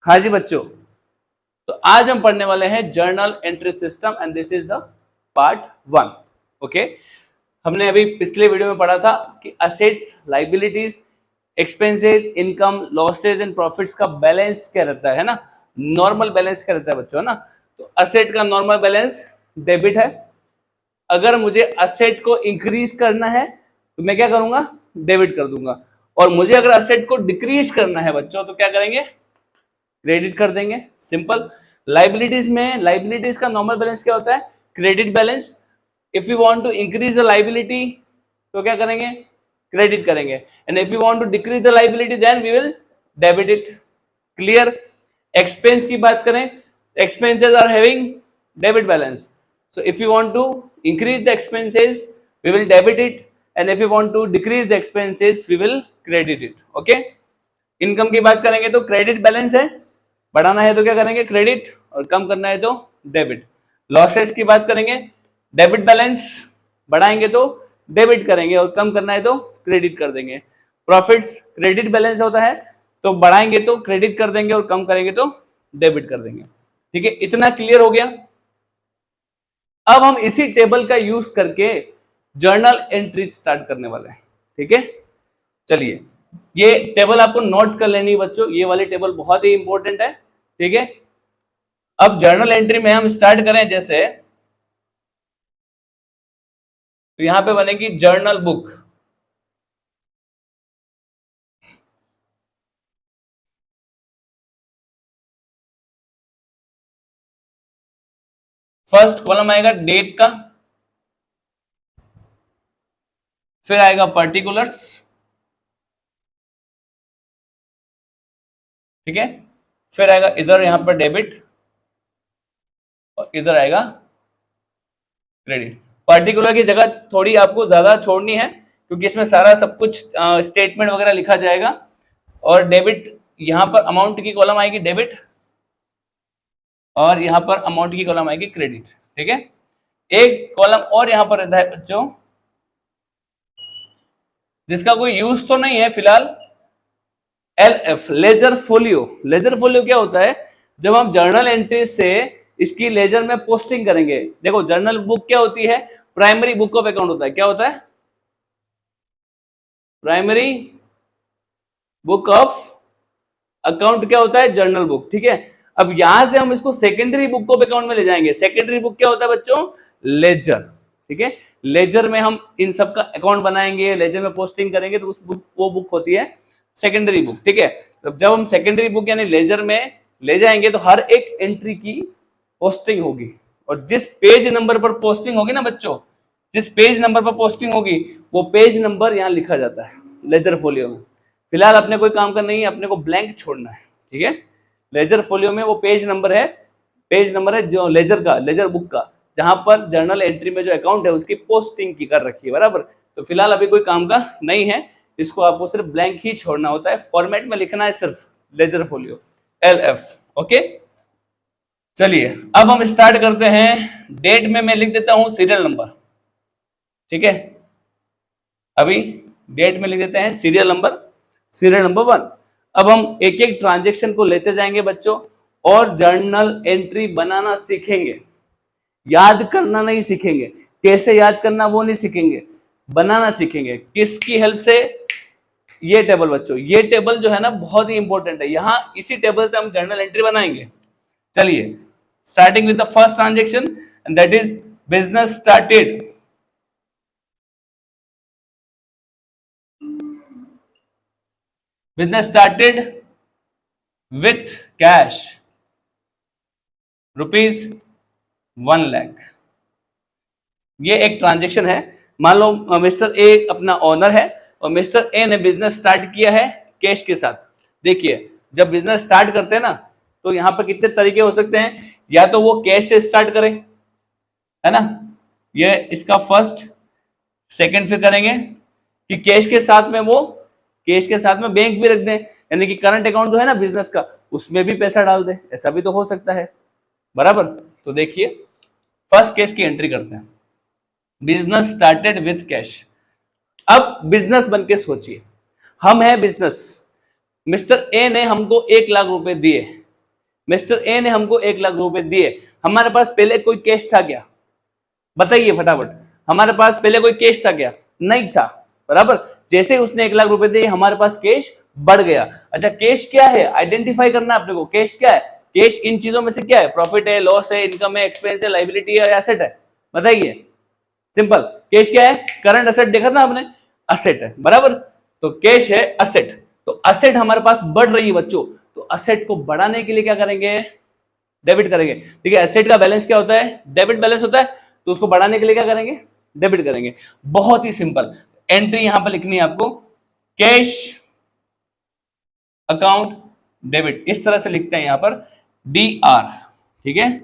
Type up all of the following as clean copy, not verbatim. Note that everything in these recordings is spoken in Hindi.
हाँ जी बच्चों, तो आज हम पढ़ने वाले हैं journal entry system and this is the part 1। Okay, हमने अभी पिछले वीडियो में पढ़ा था कि assets, liabilities, expenses, income, losses and profits का बैलेंस क्या रहता है ना, नॉर्मल बैलेंस क्या रहता है बच्चों, है ना। तो असेट का नॉर्मल बैलेंस डेबिट है। अगर मुझे असेट को इंक्रीज करना है तो मैं क्या करूंगा, डेबिट कर दूंगा। और मुझे अगर असेट को डिक्रीज करना है बच्चों तो क्या करेंगे, क्रेडिट कर देंगे। सिंपल। लाइबिलिटीज में, लाइबिलिटीज का नॉर्मल बैलेंस क्या होता है, credit balance. If you want to increase the liability तो क्या करेंगे, क्रेडिट करेंगे। And if you want to decrease the liability then we will debit it. Clear. Expense की बात करें, expenses are having debit balance, so if you want to increase the expenses we will debit it, and if you want to decrease the expenses we will credit it. okay, income की बात करेंगे तो क्रेडिट बैलेंस है, बढ़ाना है तो क्या करेंगे, क्रेडिट, और कम करना है तो डेबिट। लॉसेस की बात करेंगे, डेबिट बैलेंस, बढ़ाएंगे तो डेबिट करेंगे और कम करना है तो क्रेडिट कर देंगे। प्रॉफिट्स, क्रेडिट बैलेंस होता है तो बढ़ाएंगे तो क्रेडिट कर देंगे और कम करेंगे तो डेबिट कर देंगे। ठीक है, इतना क्लियर हो गया। अब हम इसी टेबल का यूज करके जर्नल एंट्री स्टार्ट करने वाले हैं। ठीक है, चलिए ये टेबल आपको नोट कर लेनी है बच्चों, ये वाली टेबल बहुत ही इंपॉर्टेंट है। ठीक है, अब जर्नल एंट्री में हम स्टार्ट करें जैसे, तो यहां पे बनेगी जर्नल बुक। फर्स्ट कॉलम आएगा डेट का, फिर आएगा पर्टिकुलर्स। ठीक है, फिर आएगा इधर यहां पर डेबिट और इधर आएगा क्रेडिट। पर्टिकुलर की जगह थोड़ी आपको ज्यादा छोड़नी है क्योंकि इसमें सारा सब कुछ स्टेटमेंट वगैरह लिखा जाएगा। और डेबिट, यहां पर अमाउंट की कॉलम आएगी डेबिट और यहां पर अमाउंट की कॉलम आएगी क्रेडिट। ठीक है, एक कॉलम और यहां पर रहता है बच्चों जिसका कोई यूज तो नहीं है फिलहाल, LF, ledger folio. Ledger folio क्या होता है, जब हम जर्नल एंट्री से इसकी लेजर में पोस्टिंग करेंगे। देखो जर्नल बुक क्या होती है, प्राइमरी बुक ऑफ अकाउंट होता है। क्या होता है, प्राइमरी बुक ऑफ अकाउंट क्या होता है, जर्नल बुक। ठीक है, अब यहां से हम इसको सेकेंडरी बुक ऑफ अकाउंट में ले जाएंगे। सेकेंडरी बुक क्या होता है बच्चों, लेजर। ठीक है, लेजर में हम इन सब का अकाउंट बनाएंगे, लेजर में पोस्टिंग करेंगे तो उस बुक, वो बुक होती है सेकेंडरी बुक। ठीक है, तो जब हम सेकेंडरी बुक यानी लेजर में ले जाएंगे तो हर एक एंट्री की पोस्टिंग होगी, और जिस पेज नंबर पर पोस्टिंग होगी ना बच्चों, जिस पेज नंबर पर पोस्टिंग होगी वो पेज नंबर यहाँ लिखा जाता है लेजर फोलियो में। फिलहाल अपने कोई काम करना नहीं है, अपने को ब्लैंक छोड़ना है। ठीक है, लेजर फोलियो में वो पेज नंबर है, पेज नंबर है जो लेजर का, लेजर बुक का, जहां पर जर्नल एंट्री में जो अकाउंट है उसकी पोस्टिंग की कर रखी है, बराबर। तो फिलहाल अभी कोई काम का नहीं है, इसको आपको सिर्फ ब्लैंक ही छोड़ना होता है, फॉर्मेट में लिखना है सिर्फ लेजर फोलियो LF। ओके, चलिए अब हम स्टार्ट करते हैं। डेट में मैं लिख देता हूं सीरियल नंबर। ठीक है, अभी डेट में लिख देते हैं सीरियल नंबर, सीरियल नंबर 1। अब हम एक एक ट्रांजेक्शन को लेते जाएंगे बच्चों और जर्नल एंट्री बनाना सीखेंगे। याद करना नहीं सीखेंगे, कैसे याद करना वो नहीं सीखेंगे, बनाना सीखेंगे। किसकी हेल्प से, ये टेबल बच्चों, ये टेबल जो है ना बहुत ही इंपॉर्टेंट है, यहां इसी टेबल से हम जर्नल एंट्री बनाएंगे। चलिए starting with the first transaction and that is business started. Business started with cash ₹1 lakh. ये एक ट्रांजेक्शन है। मान लो मिस्टर ए अपना ओनर है और मिस्टर ए ने बिजनेस स्टार्ट किया है कैश के साथ। देखिए जब बिजनेस स्टार्ट करते हैं ना तो यहाँ पर कितने तरीके हो सकते हैं, या तो वो कैश से स्टार्ट करें, है ना, ये इसका फर्स्ट, सेकंड फिर करेंगे कि कैश के साथ में वो, कैश के साथ में बैंक भी रख दें, यानी कि करंट अकाउंट जो है ना बिजनेस का उसमें भी पैसा डाल दें, ऐसा भी तो हो सकता है, बराबर। तो देखिए फर्स्ट केस की एंट्री करते हैं, बिजनेस स्टार्टेड विथ कैश। अब बिजनेस बन के सोचिए, हम है बिजनेस, मिस्टर ए ने हमको 1 लाख रुपए दिए, मिस्टर ए ने हमको 1 लाख रुपए दिए, हमारे पास पहले कोई कैश था क्या? बताइए फटाफट, हमारे पास पहले कोई कैश था क्या? नहीं था, बराबर। जैसे ही उसने 1 लाख रुपए दिए, हमारे पास कैश बढ़ गया। अच्छा, कैश क्या है आइडेंटिफाई करना है अपने को। कैश क्या है? कैश इन चीजों में से क्या है? प्रॉफिट है, लॉस है, इनकम है, एक्सपेंस है, लाइबिलिटी है, एसेट है? बताइए, सिंपल। कैश क्या है? करंट एसेट देखा था आपने, असेट है, बराबर। तो कैश है असेट, तो असेट हमारे पास बढ़ रही है बच्चों, तो असेट को बढ़ाने के लिए क्या करेंगे? डेबिट करेंगे। ठीक है, एसेट का बैलेंस क्या होता है? डेबिट बैलेंस होता है, तो उसको बढ़ाने के लिए क्या करेंगे? डेबिट करेंगे। बहुत ही सिंपल एंट्री यहां पर लिखनी है आपको, कैश अकाउंट डेबिट, इस तरह से लिखते हैं यहां पर DR। ठीक है,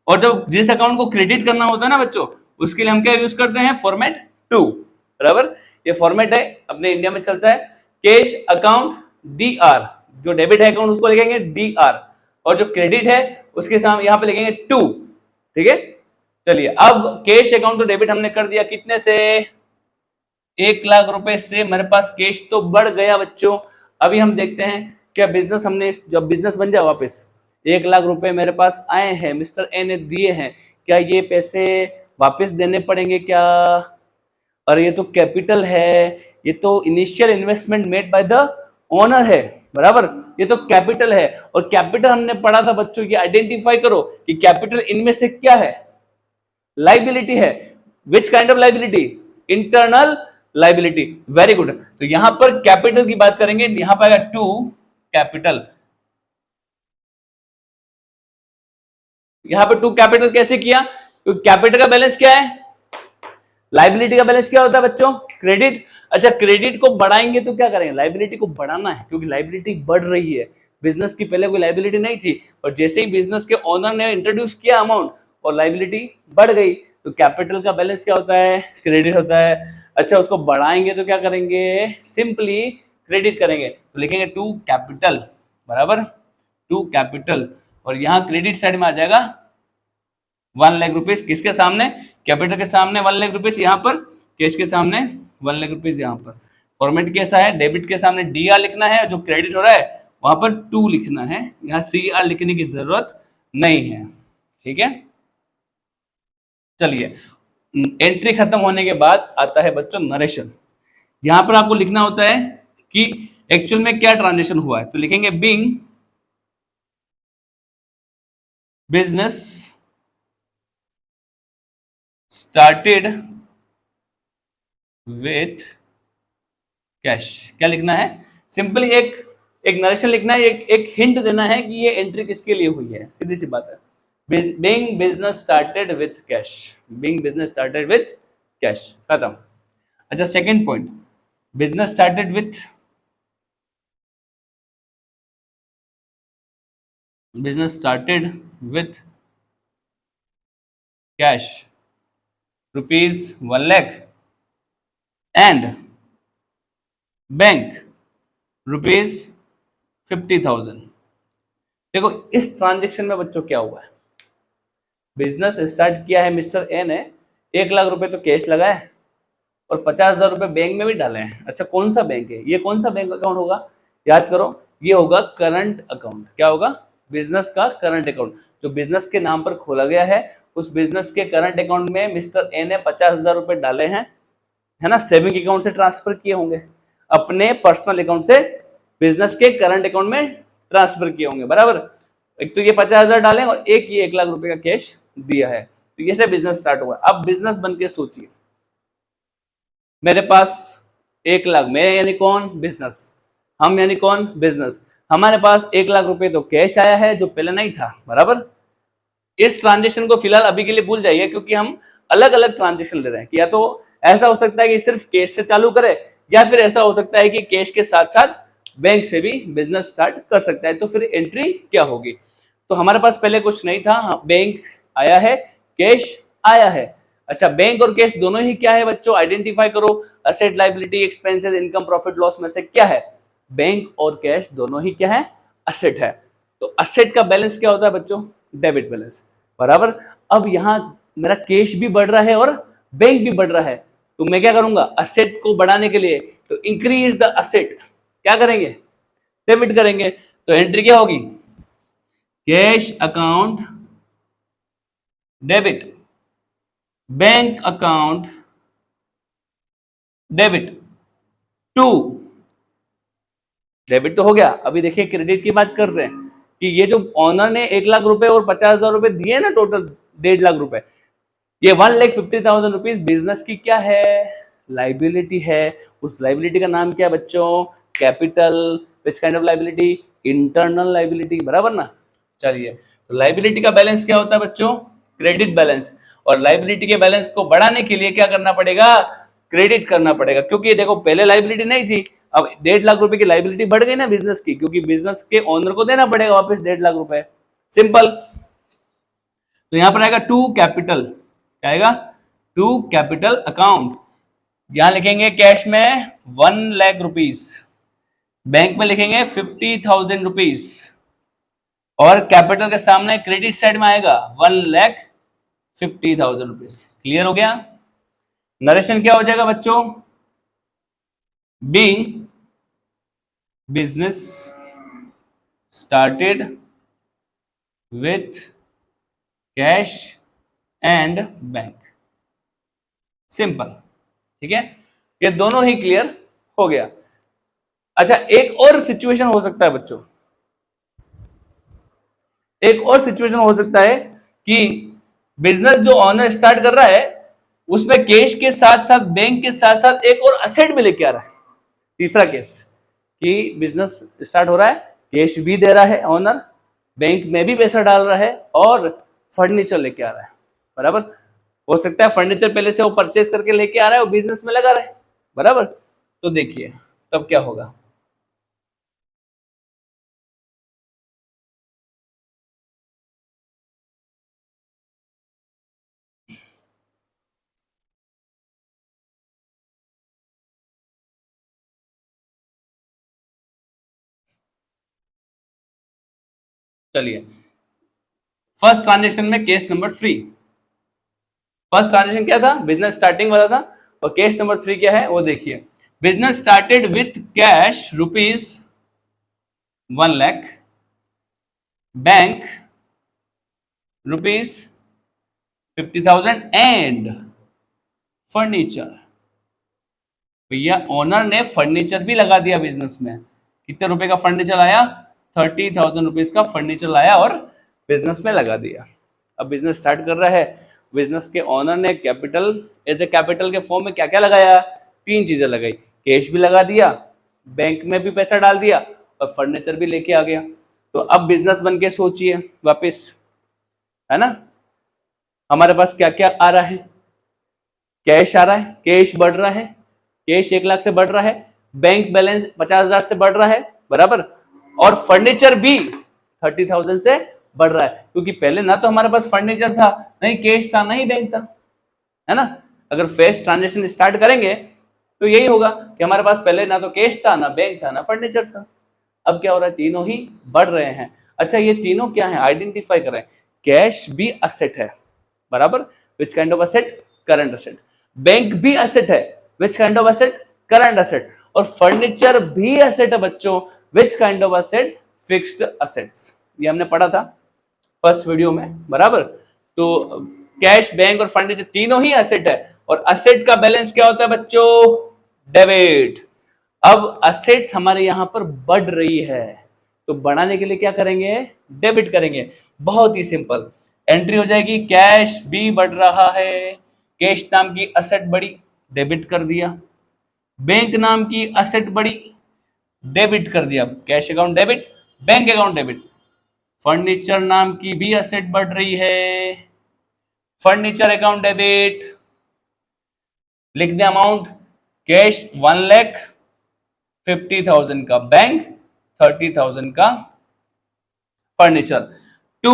और जब जिस अकाउंट को क्रेडिट करना होता है ना बच्चों, उसके लिए हम क्या यूज करते हैं? फॉर्मेट 2, बराबर। ये फॉर्मेट है, अपने इंडिया में चलता है। कैश अकाउंट DR, जो डेबिट है अकाउंट उसको लिखेंगे DR, और जो क्रेडिट है उसके सामने यहां पे लिखेंगे 2। ठीक है, चलिए अब कैश अकाउंट तो डेबिट हमने कर दिया, कितने से? 1 लाख रुपए से मेरे पास कैश तो बढ़ गया बच्चों। अभी हम देखते हैं क्या बिजनेस हमने, जब बिजनेस बन जाए वापस 1 लाख रुपए मेरे पास आए हैं, मिस्टर ए ने दिए हैं, क्या ये पैसे वापस देने पड़ेंगे क्या? और ये तो कैपिटल है, ये तो initial investment made by the owner है, बराबर। ये तो कैपिटल है, और कैपिटल हमने पढ़ा था बच्चों की, आइडेंटिफाई करो कि कैपिटल इनमें से क्या है? लाइबिलिटी है। Which kind of liability? Internal liability. Very good. तो यहां पर कैपिटल की बात करेंगे, यहां पर आएगा 2 कैपिटल। यहां पर 2 कैपिटल कैसे किया? तो कैपिटल का बैलेंस क्या है? लाइबिलिटी का बैलेंस क्या होता है बच्चों? क्रेडिट। अच्छा, क्रेडिट को बढ़ाएंगे तो क्या करेंगे? लाइबिलिटी को बढ़ाना है, क्योंकि लाइबिलिटी बढ़ रही है। बिजनेस की पहले कोई लाइबिलिटी नहीं थी, और जैसे ही बिजनेस के ओनर ने इंट्रोड्यूस किया अमाउंट और लाइबिलिटी बढ़ गई, तो कैपिटल का बैलेंस क्या होता है? क्रेडिट होता है। अच्छा, उसको बढ़ाएंगे तो क्या करेंगे? सिंपली क्रेडिट करेंगे, तो लिखेंगे 2 कैपिटल, बराबर, 2 कैपिटल। और यहाँ क्रेडिट साइड में आ जाएगा 1 लाख रुपीज, किसके सामने? कैपिटल के सामने 1 लाख रुपीज, यहाँ पर कैश के सामने 1 लाख रुपीज। यहाँ पर फॉर्मेट कैसा है? डेबिट के सामने DR लिखना है, जो क्रेडिट हो रहा है वहां पर 2 लिखना है, यहाँ CR लिखने की जरूरत नहीं है। ठीक है, चलिए एंट्री खत्म होने के बाद आता है बच्चों नरेशन। यहां पर आपको लिखना होता है कि एक्चुअल में क्या ट्रांजेक्शन हुआ है, तो लिखेंगे being business started with cash. क्या लिखना है? सिंपली एक नरेशन लिखना है, एक हिंट देना है कि ये एंट्री किसके लिए हुई है, सीधी सी बात है। Being business started with cash, being business started with cash, खत्म। अच्छा, second point, business started with cash ₹1 lakh and bank ₹50,000। देखो इस ट्रांजेक्शन में बच्चों क्या हुआ है? बिजनेस स्टार्ट किया है मिस्टर ए ने, 1 लाख रुपए तो कैश लगाए और 50,000 रुपए बैंक में भी डाले हैं। अच्छा, कौन सा बैंक है ये? कौन सा बैंक अकाउंट होगा? याद करो, ये होगा करंट अकाउंट। क्या होगा? बिजनेस का करंट अकाउंट, जो बिजनेस के नाम पर खोला गया है, उस बिजनेस के करंट अकाउंट में मिस्टर ए ने 50,000 रुपए डाले हैं, है ना। सेविंग अकाउंट से ट्रांसफर किए होंगे, अपने पर्सनल अकाउंट से बिजनेस के करंट अकाउंट में ट्रांसफर किए होंगे, बराबर। एक तो ये 50,000 डालें और एक ये 1 लाख रुपए का कैश दिया है, तो ये से बिजनेस स्टार्ट हुआ। अब बिजनेस बन के सोचिए, मेरे पास 1 लाख, मैं यानी कौन? बिजनेस। हम यानी कौन? बिजनेस। हमारे पास 1 लाख रुपए तो कैश आया है, जो पहले नहीं था, बराबर। इस ट्रांजेक्शन को फिलहाल अभी के लिए भूल जाइए, क्योंकि हम अलग अलग ट्रांजेक्शन ले रहे हैं। या तो ऐसा हो सकता है कि सिर्फ कैश से चालू करे, या फिर ऐसा हो सकता है कि कैश के साथ साथ बैंक से भी बिजनेस स्टार्ट कर सकता है। तो फिर एंट्री क्या होगी? तो हमारे पास पहले कुछ नहीं था, बैंक आया है, कैश आया है। अच्छा, बैंक और कैश दोनों ही क्या है बच्चों? आइडेंटिफाई करो, asset, liability, expenses, income, profit, loss में से क्या है? बैंक और कैश दोनों ही क्या है? असेट है। तो असेट का बैलेंस क्या होता है बच्चों? डेबिट बैलेंस, बराबर। अब यहां मेरा कैश भी बढ़ रहा है और बैंक भी बढ़ रहा है, तो मैं क्या करूंगा? असेट को बढ़ाने के लिए तो इंक्रीज द असेट, क्या करेंगे? डेबिट करेंगे। तो एंट्री क्या होगी? Cash account debit, bank account debit to, debit तो हो गया। अभी देखिए क्रेडिट की बात कर रहे हैं कि ये जो ऑनर ने 1 लाख रुपए और 50,000 रुपए दिए ना, टोटल 1.5 लाख रुपए, ये 1,50,000 रुपीज बिजनेस की क्या है, लाइबिलिटी है। उस लाइबिलिटी का नाम क्या है बच्चों, capital. Which kind of liability, internal liability, बराबर ना। चलिए, तो लाइबिलिटी का बैलेंस क्या होता है बच्चों, क्रेडिट बैलेंस। और लाइबिलिटी के बैलेंस को बढ़ाने के लिए क्या करना पड़ेगा, क्रेडिट करना पड़ेगा। क्योंकि देखो पहले लाइबिलिटी नहीं थी, अब 1.5 लाख रुपए की लाइबिलिटी बढ़ गई ना बिजनेस की, क्योंकि बिजनेस के ओनर को देना पड़ेगा वापस 1.5 लाख रुपए, सिंपल। तो यहां पर आएगा टू कैपिटल, क्या आएगा, टू कैपिटल अकाउंट। यहां लिखेंगे कैश में 1 लाख रुपीज, बैंक में लिखेंगे 50,000 रुपीज, और कैपिटल के सामने क्रेडिट साइड में आएगा 1,50,000 रुपीज। क्लियर हो गया। नरेशन क्या हो जाएगा बच्चों, being business started with cash and bank, simple. ठीक है, ये दोनों ही क्लियर हो गया। अच्छा, एक और सिचुएशन हो सकता है बच्चों, एक और सिचुएशन हो सकता है कि बिजनेस जो ऑनर स्टार्ट कर रहा है उसमें कैश के साथ साथ, बैंक के साथ साथ एक और असेट भी लेके आ रहा है। तीसरा केस कि बिजनेस स्टार्ट हो रहा है, कैश भी दे रहा है ऑनर, बैंक में भी पैसा डाल रहा है, और फर्नीचर लेके आ रहा है, बराबर। हो सकता है फर्नीचर पहले से वो परचेज करके लेके आ रहा है, वो बिजनेस में लगा रहा है, बराबर। तो देखिए तब क्या होगा, चलिए। फर्स्ट ट्रांजेक्शन में केस नंबर 3, फर्स्ट ट्रांजेक्शन क्या था, बिजनेस स्टार्टिंग वाला था, और केस नंबर 3 क्या है वो देखिए। Business started with cash rupees 1 lakh, bank rupees 50,000 and furniture. भैया ओनर ने फर्नीचर भी लगा दिया बिजनेस में। कितने रुपए का फर्नीचर आया, 30,000 रुपीज का फर्नीचर लाया और बिजनेस में लगा दिया। अब बिजनेस स्टार्ट कर रहा है, बिजनेस के ओनर ने कैपिटल, एज ए कैपिटल के फॉर्म में क्या क्या लगाया, 3 चीजें लगाई, कैश भी लगा दिया, बैंक में भी पैसा डाल दिया, और फर्नीचर भी लेके आ गया। तो अब बिजनेस बन के सोचिए वापिस, है ना, हमारे पास क्या क्या आ रहा है, कैश आ रहा है, कैश बढ़ रहा है, कैश 1 लाख से बढ़ रहा है, बैंक बैलेंस 50,000 से बढ़ रहा है, बराबर, और फर्नीचर भी 30,000 से बढ़ रहा है। क्योंकि पहले ना तो हमारे पास फर्नीचर था, नहीं कैश था, नहीं बैंक था, है ना। अगर फेस ट्रांजेक्शन स्टार्ट करेंगे तो यही होगा कि हमारे पास पहले ना तो कैश था, ना बैंक था, ना फर्नीचर था। अब क्या हो रहा है, तीनों ही बढ़ रहे हैं। अच्छा, ये तीनों क्या है, आइडेंटिफाई करें। कैश भी असेट है, बराबर, विच kind of asset, current asset. Bank भी असेट है, which kind of asset, current asset. और फर्नीचर भी असेट है बच्चों, विच kind of asset, fixed assets. ये हमने पढ़ा था फर्स्ट वीडियो में, बराबर। तो कैश, बैंक और फर्नीचर तीनों ही असेट है, और असेट का बैलेंस क्या होता है बच्चों, डेबिट। अब असेट्स हमारे यहां पर बढ़ रही है, तो बढ़ाने के लिए क्या करेंगे, डेबिट करेंगे। बहुत ही सिंपल एंट्री हो जाएगी, कैश भी बढ़ रहा है, कैश नाम की असेट बढ़ी, डेबिट कर दिया। बैंक नाम की असेट बढ़ी, डेबिट कर दिया, cash account debit, bank account debit. Furniture नाम की भी असेट बढ़ रही है, फर्नीचर अकाउंट डेबिट, लिख दिया अमाउंट, कैश 1,50,000 का, बैंक 30,000 का, फर्नीचर। टू,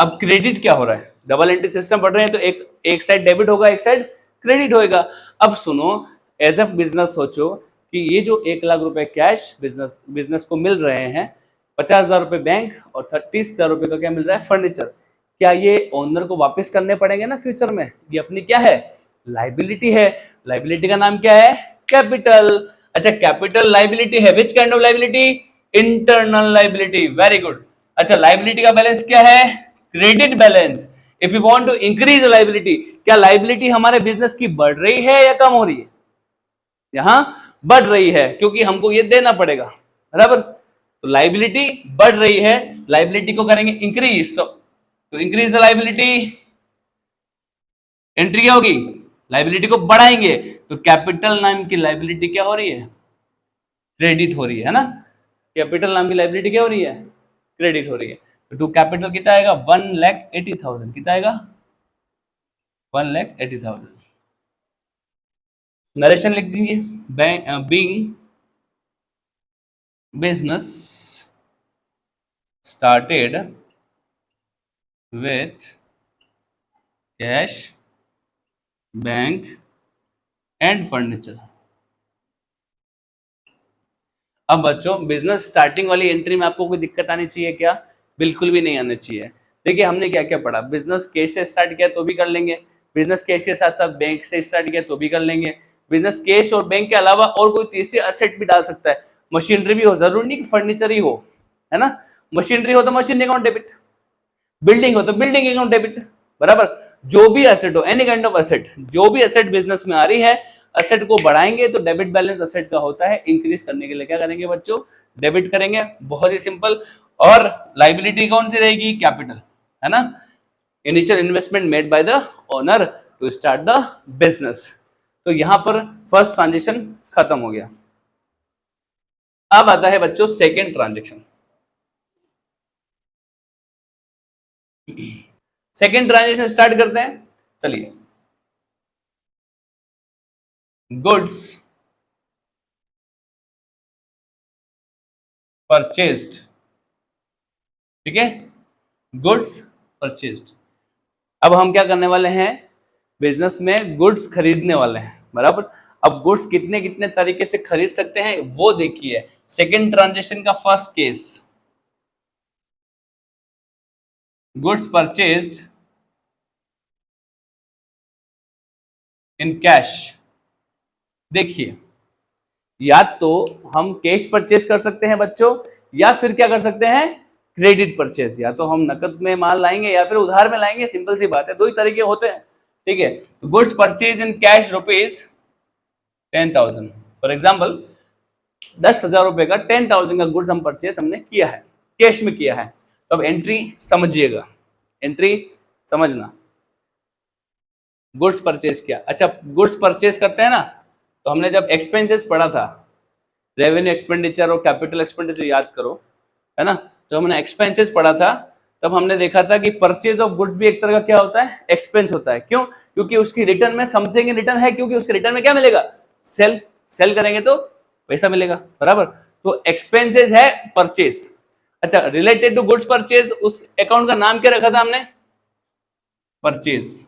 अब क्रेडिट क्या हो रहा है, डबल एंट्री सिस्टम पढ़ रहे हैं, तो एक साइड डेबिट होगा, एक साइड क्रेडिट होएगा। अब सुनो, एज ए बिजनेस सोचो कि ये जो 1 लाख रुपए कैश बिजनेस को मिल रहे हैं, 50,000 रुपए बैंक, और 30,000 रुपए का क्या मिल रहा है, फर्नीचर। क्या ये ओनर को वापस करने पड़ेंगे ना फ्यूचर में, ये अपनी क्या है, लाइबिलिटी है। लाइबिलिटी का नाम क्या है, कैपिटल। अच्छा, कैपिटल लाइबिलिटी है, which kind of liability, internal liability, very good. अच्छा, लाइबिलिटी का बैलेंस क्या है? Credit balance. If you want to increase liability, क्या लाइबिलिटी हमारे बिजनेस की बढ़ रही है या कम हो रही है? यहां बढ़ रही है, क्योंकि हमको ये देना पड़ेगा, बराबर। तो लाइबिलिटी बढ़ रही है, लाइबिलिटी को करेंगे इंक्रीज। तो इंक्रीज द लाइबिलिटी, एंट्री क्या होगी? लाइबिलिटी को बढ़ाएंगे, तो कैपिटल नाम की लाइबिलिटी क्या हो रही है? क्रेडिट हो रही है ना। कैपिटल नाम की लाइबिलिटी क्या हो रही है? क्रेडिट हो रही है। तो टू कैपिटल कितना आएगा? 1,80,000। कितना आएगा? 1,80,000। नरेशन लिख दीजिए। Being business started with cash, bank and furniture. अब बच्चों, बिजनेस स्टार्टिंग वाली एंट्री में आपको कोई दिक्कत आनी चाहिए क्या? बिल्कुल भी नहीं आनी चाहिए। देखिए, हमने क्या क्या पढ़ा। बिजनेस कैश से स्टार्ट किया तो भी कर लेंगे, बिजनेस कैश के साथ साथ बैंक से स्टार्ट किया तो भी कर लेंगे, बिजनेस कैश और बैंक के अलावा और कोई तीसरी असेट भी डाल सकता है। मशीनरी भी हो, जरूरी नहीं कि फर्नीचर ही हो, है ना। मशीनरी हो तो मशीनरी अकाउंट डेबिट, बिल्डिंग हो तो बिल्डिंग अकाउंट डेबिट, बराबर। जो भी एसेट हो, एनी काइंड ऑफ एसेट, जो भी एसेट बिजनेस में आ रही है, एसेट को बढ़ाएंगे तो डेबिट बैलेंस एसेट का होता है। इंक्रीज करने के लिए क्या करेंगे बच्चों? डेबिट करेंगे, बहुत ही सिंपल। और लाइबिलिटी कौन सी रहेगी? कैपिटल, है ना। Initial investment made by the owner to start the business. तो यहां पर फर्स्ट ट्रांजेक्शन खत्म हो गया। अब आता है बच्चों second transaction. Second transaction start करते हैं, चलिए। गुड्स परचेस्ड, ठीक है, गुड्स परचेस्ड। अब हम क्या करने वाले हैं? बिजनेस में गुड्स खरीदने वाले हैं, बराबर। अब गुड्स कितने कितने तरीके से खरीद सकते हैं वो देखिए। सेकेंड ट्रांजेक्शन का first case, goods purchased in cash. देखिए, या तो हम कैश परचेज कर सकते हैं बच्चों, या फिर क्या कर सकते हैं? Credit purchase. या तो हम नकद में माल लाएंगे या फिर उधार में लाएंगे, सिंपल सी बात है, दो ही तरीके होते हैं, ठीक है। Goods purchase in cash rupees 10,000। For example, 10,000 रुपए का 10,000 का गुड्स हम परचेज हमने किया है, कैश में किया है। तो अब एंट्री समझिएगा, एंट्री समझना। गुड्स परचेज किया, अच्छा, गुड्स परचेज करते हैं ना, तो हमने जब एक्सपेंसेस पढ़ा था, रेवेन्यू एक्सपेंडिचर और कैपिटल एक्सपेंडिचर याद करो, है ना। तो हमने एक्सपेंसेस पढ़ा था, तब हमने देखा था कि परचेज ऑफ गुड्स भी एक तरह का क्या होता है? एक्सपेंस होता है। क्यों? क्योंकि उसकी रिटर्न में समथिंग रिटर्न है, क्योंकि उसके रिटर्न में क्या मिलेगा? सेल, सेल करेंगे तो पैसा मिलेगा, बराबर। तो एक्सपेंसेस है परचेज। अच्छा, रिलेटेड टू गुड्स परचेज, उस अकाउंट का नाम क्या रखा था हमने? Purchase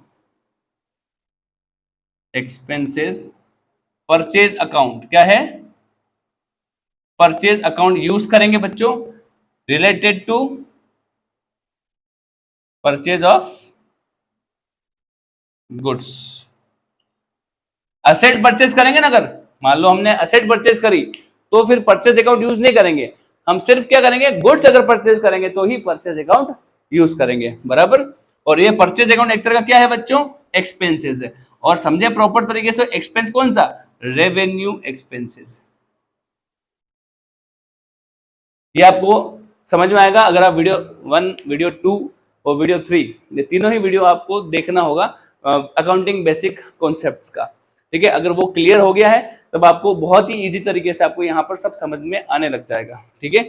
expenses purchase account. क्या है? परचेज अकाउंट यूज करेंगे बच्चों, related to purchase of goods. Asset purchase करेंगे ना, अगर मान लो हमने असेट परचेज करी, तो फिर परचेज अकाउंट यूज नहीं करेंगे। हम सिर्फ क्या करेंगे? गुड्स अगर परचेज करेंगे तो ही परचेज अकाउंट यूज करेंगे, बराबर। और ये परचेज अकाउंट एक तरह का क्या है बच्चों? एक्सपेंसेस है। और समझे प्रॉपर तरीके से, एक्सपेंस कौन सा? Revenue expenses. ये आपको समझ में आएगा अगर आप वीडियो 1, वीडियो 2 और वीडियो 3, ये तीनों ही वीडियो आपको देखना होगा अकाउंटिंग बेसिक कॉन्सेप्ट्स का, ठीक है। अगर वो क्लियर हो गया है तब आपको बहुत ही इजी तरीके से आपको यहाँ पर सब समझ में आने लग जाएगा, ठीक है।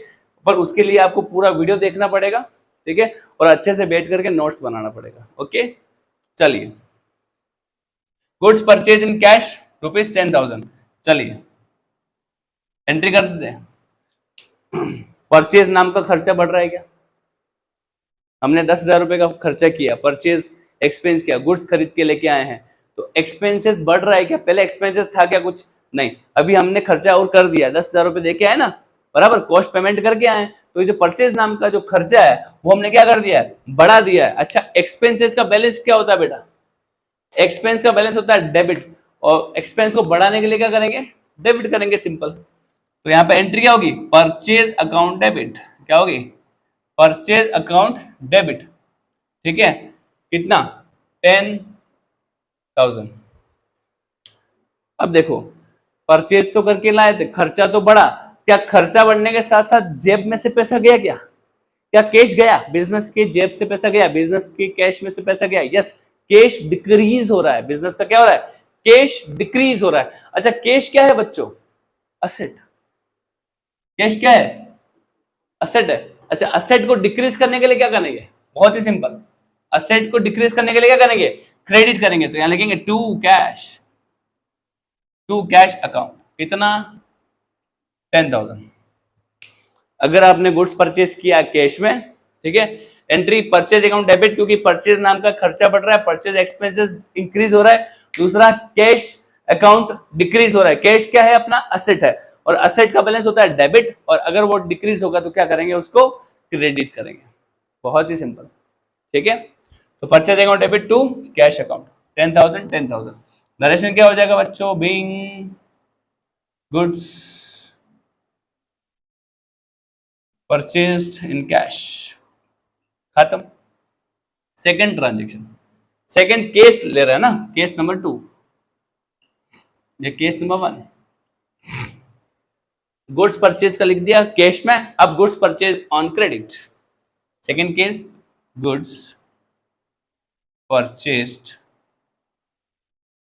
पर उसके लिए आपको पूरा वीडियो देखना पड़ेगा, ठीक है, और अच्छे से बैठ करके नोट्स बनाना पड़ेगा, ओके। चलिए, goods purchase in cash rupees 10,000, चलिए एंट्री कर देते हैं। परचेज नाम का खर्चा बढ़ रहा है क्या? हमने 10,000 रुपए का खर्चा किया, परचेज एक्सपेंस किया, गुड्स खरीद के लेके आए हैं, तो एक्सपेंसेस बढ़ रहा है क्या? पहले एक्सपेंसेस था क्या? कुछ नहीं, अभी हमने खर्चा और कर दिया, 10,000 रुपए दे के आए ना, बराबर, कॉस्ट पेमेंट करके आए। तो ये जो परचेज नाम का जो खर्चा है वो हमने क्या कर दिया है? बढ़ा दिया है। अच्छा, एक्सपेंसेस का बैलेंस क्या होता है बेटा? एक्सपेंस का बैलेंस होता है डेबिट, और एक्सपेंस को बढ़ाने के लिए क्या करेंगे? डेबिट करेंगे, सिंपल। तो यहाँ पे एंट्री क्या होगी? Purchase account debit. क्या होगी? परचेज अकाउंट डेबिट, ठीक है, कितना 10,000। अब देखो परचेज तो करके लाए थे, खर्चा तो बढ़ा, क्या खर्चा बढ़ने के साथ साथ जेब में से पैसा गया क्या? क्या कैश गया? बिजनेस के जेब से पैसा गया, बिजनेस के कैश में से पैसा गया? यस, कैश डिक्रीज हो रहा है, बिजनेस का क्या हो रहा है? कैश डिक्रीज हो रहा है। अच्छा कैश क्या है बच्चों? असेट। कैश क्या है? असेट है। अच्छा असेट को डिक्रीज करने के लिए क्या करेंगे? बहुत ही सिंपल, असेट को डिक्रीज करने के लिए क्या करेंगे? क्रेडिट करेंगे। तो यहां लिखेंगे to cash, to cash account, कितना 10,000। अगर आपने गुड्स परचेज किया कैश में, ठीक है, एंट्री परचेज अकाउंट डेबिट, क्योंकि परचेज नाम का खर्चा बढ़ रहा है, परचेज एक्सपेंसेस इंक्रीज हो रहा है। दूसरा कैश अकाउंट डिक्रीज हो रहा है। कैश क्या है? अपना असेट है, और असेट का बैलेंस होता है डेबिट, और अगर वो डिक्रीज होगा तो क्या करेंगे? उसको क्रेडिट करेंगे। बहुत ही सिंपल, ठीक है। तो purchase account debit to cash account, 10,000 10,000। Narration क्या हो जाएगा बच्चों? Being goods purchased in cash, खत्म। सेकंड ट्रांजेक्शन, सेकंड केस ले रहा है ना, केस नंबर 2, ये केस नंबर 1। गुड्स परचेज का लिख दिया कैश में, अब goods purchase on credit. Second case, goods purchased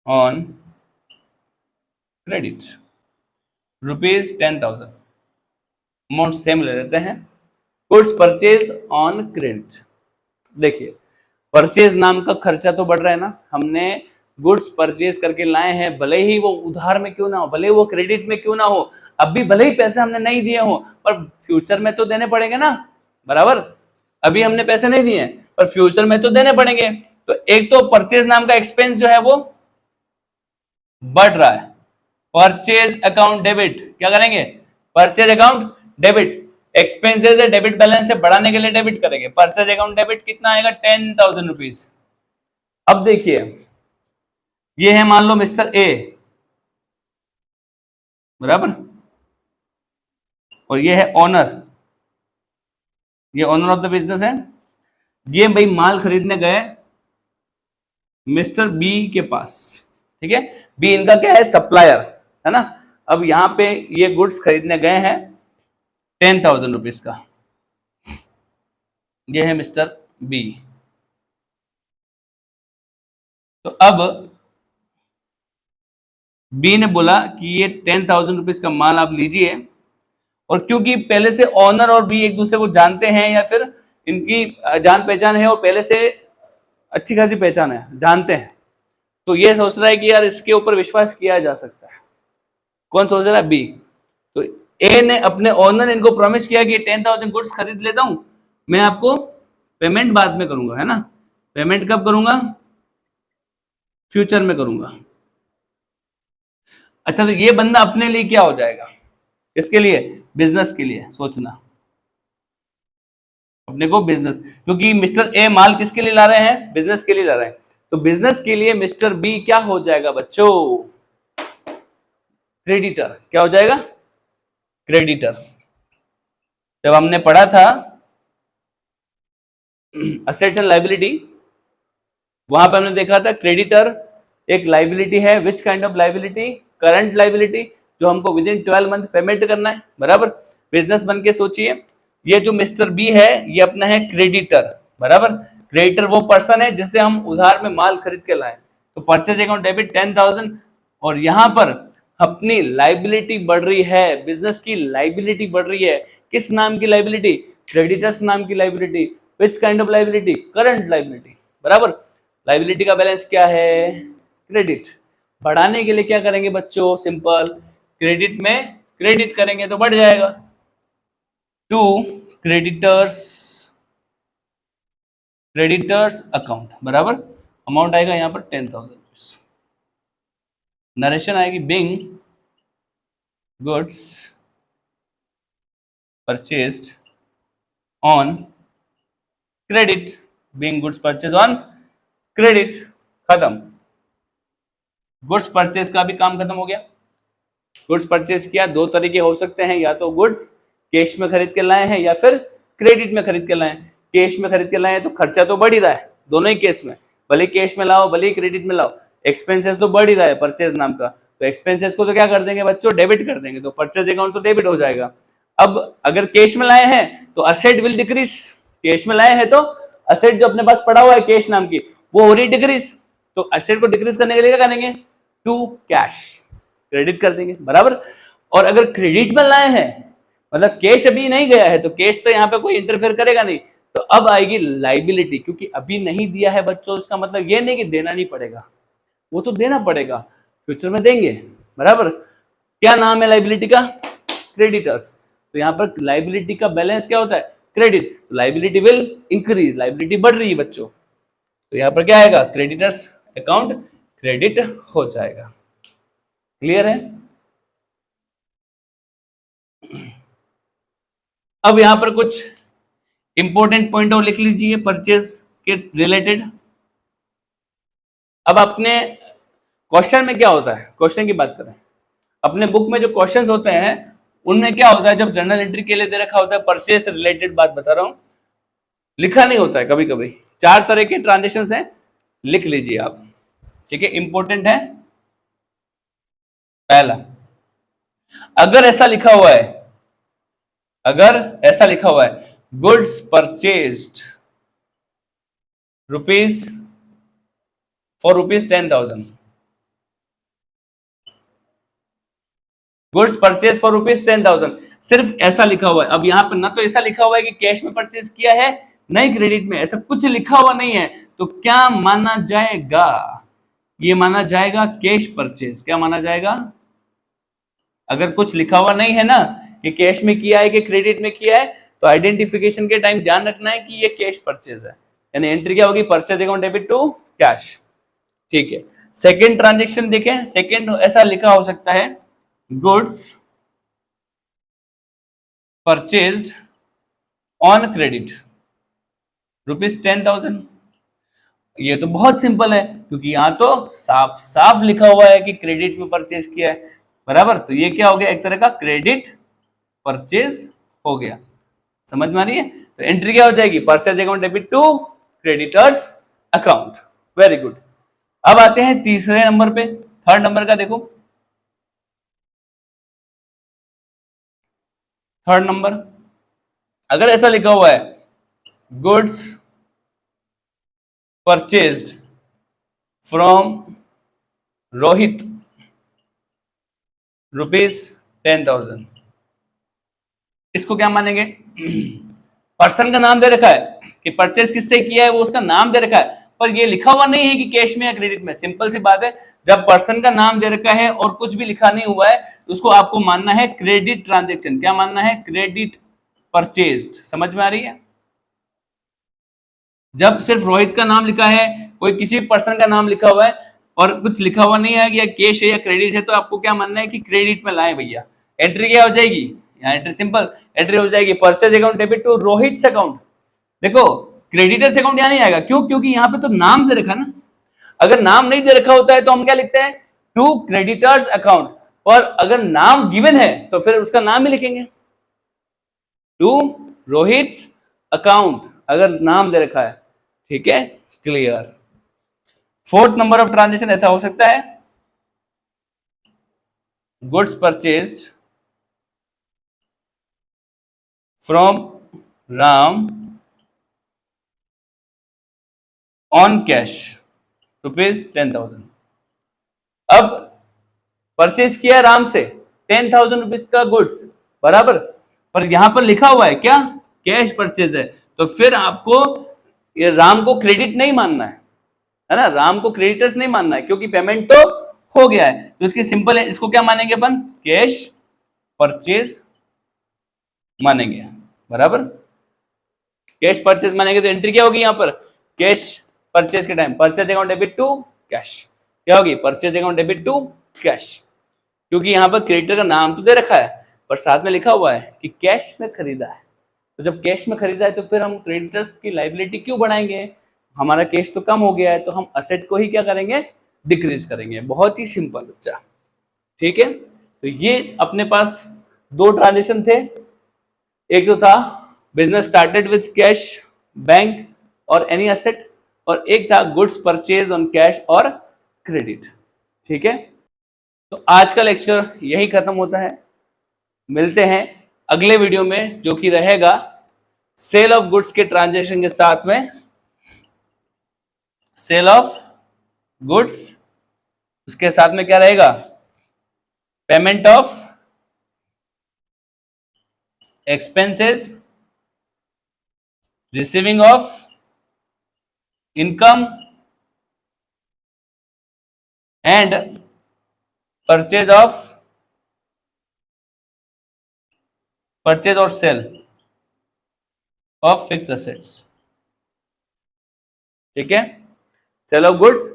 on credit, ₹10,000, amount same ले लेते हैं। गुड्स परचेज ऑन क्रेडिट, देखिए परचेज नाम का खर्चा तो बढ़ रहा है ना, हमने गुड्स परचेज करके लाए हैं, भले ही वो उधार में क्यों ना हो, भले ही वो क्रेडिट में क्यों ना हो, अभी भले ही पैसे हमने नहीं दिए हो, पर फ्यूचर में तो देने पड़ेंगे ना, बराबर। अभी हमने पैसे नहीं दिए पर फ्यूचर में तो देने पड़ेंगे। तो एक तो परचेज नाम का एक्सपेंस जो है वो बढ़ रहा है, परचेज अकाउंट डेबिट, क्या करेंगे? परचेज अकाउंट डेबिट, एक्सपेंसेस है, डेबिट बैलेंस से बढ़ाने के लिए डेबिट करेंगे। परचेज अकाउंट डेबिट कितना आएगा? 10,000 रुपीज। अब देखिए ये है मान लो मिस्टर ए, बराबर, और ये है ऑनर, ये ऑनर ऑफ द बिजनेस है। ये भाई माल खरीदने गए मिस्टर बी के पास, ठीक है, बी इनका क्या है? सप्लायर है ना। अब यहां पे ये गुड्स खरीदने गए हैं 10,000 रुपीज का, ये है मिस्टर बी। तो अब बी ने बोला कि ये 10,000 रुपीज का माल आप लीजिए, और क्योंकि पहले से ऑनर और बी एक दूसरे को जानते हैं, या फिर इनकी जान पहचान है और पहले से अच्छी खासी पहचान है, जानते हैं, तो ये सोच रहा है कि यार इसके ऊपर विश्वास किया जा सकता है। कौन सोच रहा है? बी। तो ए ने अपने ओनर इनको प्रॉमिस किया कि 10,000 गुड्स खरीद लेता हूं, मैं आपको पेमेंट बाद में करूंगा, है ना। पेमेंट कब करूंगा? फ्यूचर में करूंगा। अच्छा तो ये बंदा अपने लिए क्या हो जाएगा? इसके लिए बिजनेस के लिए सोचना, अपने को बिजनेस, क्योंकि मिस्टर ए माल किसके लिए ला रहे हैं? बिजनेस के लिए ला रहे हैं। तो बिजनेस के लिए मिस्टर बी क्या हो जाएगा बच्चों? क्रेडिटर। क्या हो जाएगा? क्रेडिटर। जब हमने पढ़ा था असेट्स एंड लायबिलिटी, वहां पे हमने देखा था क्रेडिटर एक लायबिलिटी है। Which kind of liability? Current liability, जो हमको विद इन 12 मंथ पेमेंट करना है, बराबर। बिजनेस बन के सोचिए, ये जो मिस्टर बी है ये अपना है क्रेडिटर, बराबर। क्रेडिटर वो पर्सन है जिससे हम उधार में माल खरीद के लाए। तो परचेज अकाउंट डेबिट 10,000, और यहां पर अपनी लाइबिलिटी बढ़ रही है, बिजनेस की लाइबिलिटी बढ़ रही है। किस नाम की लाइबिलिटी? क्रेडिटर्स नाम की liability. Which kind of liability? Current liability, बराबर। लाइबिलिटी का बैलेंस क्या है? क्रेडिट। बढ़ाने के लिए क्या करेंगे बच्चों? सिंपल, क्रेडिट में क्रेडिट करेंगे तो बढ़ जाएगा। टू क्रेडिटर्स, क्रेडिटर्स अकाउंट, बराबर। अमाउंट आएगा यहां पर 10,000। नरेशन आएगी Bing goods purchased on credit, Bing goods purchase on credit, खत्म। गुड्स परचेज का भी काम खत्म हो गया। गुड्स परचेज किया, दो तरीके हो सकते हैं, या तो गुड्स कैश में खरीद के लाए हैं, या फिर क्रेडिट में खरीद के लाए, कैश में खरीद के लाए तो खर्चा तो बढ़ ही रहा है दोनों ही केस में, भले कैश में लाओ भले ही क्रेडिट में लाओ, एक्सपेंसेस तो बढ़ ही रहा है परचेज नाम का, तो एक्सपेंसेस को तो क्या कर देंगे बच्चों, डेबिट कर देंगे, तो परचेज अकाउंट तो डेबिट हो जाएगा। अब अगर कैश में लाए हैं तो असेट विल डिक्रीज, कैश में लाए हैं तो असेट जो अपने पास पड़ा हुआ है कैश नाम की वो हो रही डिक्रीज, तो असेट को डिक्रीज करने के लिए क्या करेंगे, टू कैश क्रेडिट कर देंगे, बराबर। और अगर क्रेडिट में लाए हैं मतलब कैश अभी नहीं गया है तो कैश तो यहाँ पे कोई इंटरफेयर करेगा नहीं, तो अब आएगी लाइबिलिटी, क्योंकि अभी नहीं दिया है बच्चों, इसका मतलब ये नहीं कि देना नहीं पड़ेगा, वो तो देना पड़ेगा, फ्यूचर में देंगे, बराबर। क्या नाम है लाइबिलिटी का, क्रेडिटर्स, तो यहाँ पर लाइबिलिटी का बैलेंस क्या होता है, क्रेडिट, तो लाइबिलिटी विल इंक्रीज, लाइबिलिटी बढ़ रही है बच्चों, तो यहाँ पर क्या आएगा, क्रेडिटर्स अकाउंट क्रेडिट हो जाएगा। क्लियर है। अब यहां पर कुछ इंपॉर्टेंट पॉइंट और लिख लीजिए परचेज के रिलेटेड। अब अपने क्वेश्चन में क्या होता है, क्वेश्चन की बात करें, अपने बुक में जो क्वेश्चंस होते हैं उनमें क्या होता है, जब जर्नल एंट्री के लिए दे रखा होता है परचेज से रिलेटेड बात बता रहा हूं, लिखा नहीं होता है कभी कभी, 4 तरह के ट्रांजेक्शन हैं, लिख लीजिए आप, ठीक है, इंपॉर्टेंट है। पहला, अगर ऐसा लिखा हुआ है, अगर ऐसा लिखा हुआ है goods purchased rupees for rupees 10,000, goods purchase for rupees 10,000, सिर्फ ऐसा लिखा हुआ है। अब यहाँ पर ना तो ऐसा लिखा हुआ है कि कैश में परचेज किया है, नहीं क्रेडिट में, ऐसा कुछ लिखा हुआ नहीं है, तो क्या माना जाएगा, ये माना जाएगा कैश परचेज। क्या माना जाएगा, अगर कुछ लिखा हुआ नहीं है ना कि कैश में किया है कि क्रेडिट में किया है, तो आइडेंटिफिकेशन के टाइम ध्यान रखना है कि ये कैश परचेज है, यानी एंट्री क्या होगी, purchase account debit to cash, ठीक है। सेकेंड ट्रांजेक्शन देखें, सेकेंड ऐसा लिखा हो सकता है goods purchased on credit rupees 10,000, ये तो बहुत सिंपल है क्योंकि यहां तो साफ साफ लिखा हुआ है कि क्रेडिट में परचेज किया है, बराबर, तो ये क्या हो गया, एक तरह का क्रेडिट परचेज हो गया, समझ में आ रही है। तो एंट्री क्या हो जाएगी, purchase account debit to creditors account, very good. अब आते हैं तीसरे नंबर पे, थर्ड नंबर का देखो, थर्ड नंबर, अगर ऐसा लिखा हुआ है goods purchased from Rohit rupees 10,000, इसको क्या मानेंगे, पर्सन का नाम दे रखा है कि परचेज किससे किया है, वो उसका नाम दे रखा है, पर ये लिखा हुआ नहीं है कि कैश में या क्रेडिट में। सिंपल सी बात है, जब पर्सन का नाम दे रखा है और कुछ भी लिखा नहीं हुआ है तो उसको आपको मानना है क्रेडिट ट्रांजैक्शन। क्या मानना है, क्रेडिट परचेज्ड, समझ में आ रही है। जब सिर्फ रोहित का नाम लिखा है, कोई किसी पर्सन का नाम लिखा हुआ है और कुछ लिखा हुआ नहीं है कि या कैश है या क्रेडिट है, तो आपको क्या मानना है कि क्रेडिट में लाए भैया। एंट्री क्या हो जाएगी, यहाँ एंट्री सिंपल एंट्री हो जाएगी purchase account debit to Rohit account. देखो क्रेडिटर्स अकाउंट यहाँ नहीं आएगा, क्यों, क्योंकि यहाँ पे तो नाम दे रखा ना, अगर नाम नहीं दे रखा होता है तो हम क्या लिखते हैं, टू क्रेडिटर्स अकाउंट, और अगर नाम गिवन है तो फिर उसका नाम ही लिखेंगे, टू रोहित अकाउंट, अगर नाम दे रखा है, ठीक है, clear. Fourth number of transaction ऐसा हो सकता है goods purchased from Ram on cash rupees 10,000। अब परचेज किया राम से 10,000 रुपीज का गुड्स, बराबर, पर यहां पर लिखा हुआ है क्या, कैश परचेज है, तो फिर आपको ये राम को क्रेडिट नहीं मानना है ना, राम को क्रेडिटर्स नहीं मानना है, क्योंकि पेमेंट तो हो गया है, तो इसकी सिंपल है, इसको क्या मानेंगे अपन, कैश परचेज मानेंगे, बराबर, कैश परचेज मानेंगे, तो एंट्री क्या होगी यहाँ पर, कैश परचेज के time purchase account debit to cash, क्या होगी, purchase account debit to cash, क्योंकि यहाँ पर क्रेडिटर का नाम तो दे रखा है पर साथ में लिखा हुआ है कि कैश में खरीदा है, तो जब कैश में खरीदा है तो फिर हम क्रेडिटर्स की लायबिलिटी क्यों बढ़ाएंगे, हमारा कैश तो कम हो गया है, तो हम असेट को ही क्या करेंगे, डिक्रीज करेंगे। बहुत ही सिंपल बच्चा, ठीक है। तो ये अपने पास दो ट्रांजेक्शन थे, एक तो था business started with cash, bank और एनी एसेट, और एक था गुड्स परचेज ऑन कैश और क्रेडिट। ठीक है, तो आज का लेक्चर यही खत्म होता है। मिलते हैं अगले वीडियो में जो कि रहेगा सेल ऑफ गुड्स के ट्रांजैक्शन के साथ में, सेल ऑफ गुड्स, उसके साथ में क्या रहेगा, payment of expenses, receiving of income and purchase और सेल ऑफ फिक्स असेट्स। ठीक है, sale of goods,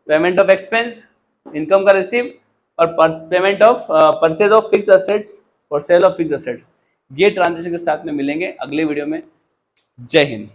payment of expense, income का रिसीव, और payment of purchase of fix assets और सेल ऑफ फिक्स असेट्स, ये ट्रांजेक्शन के साथ में मिलेंगे अगले वीडियो में। जय हिंद।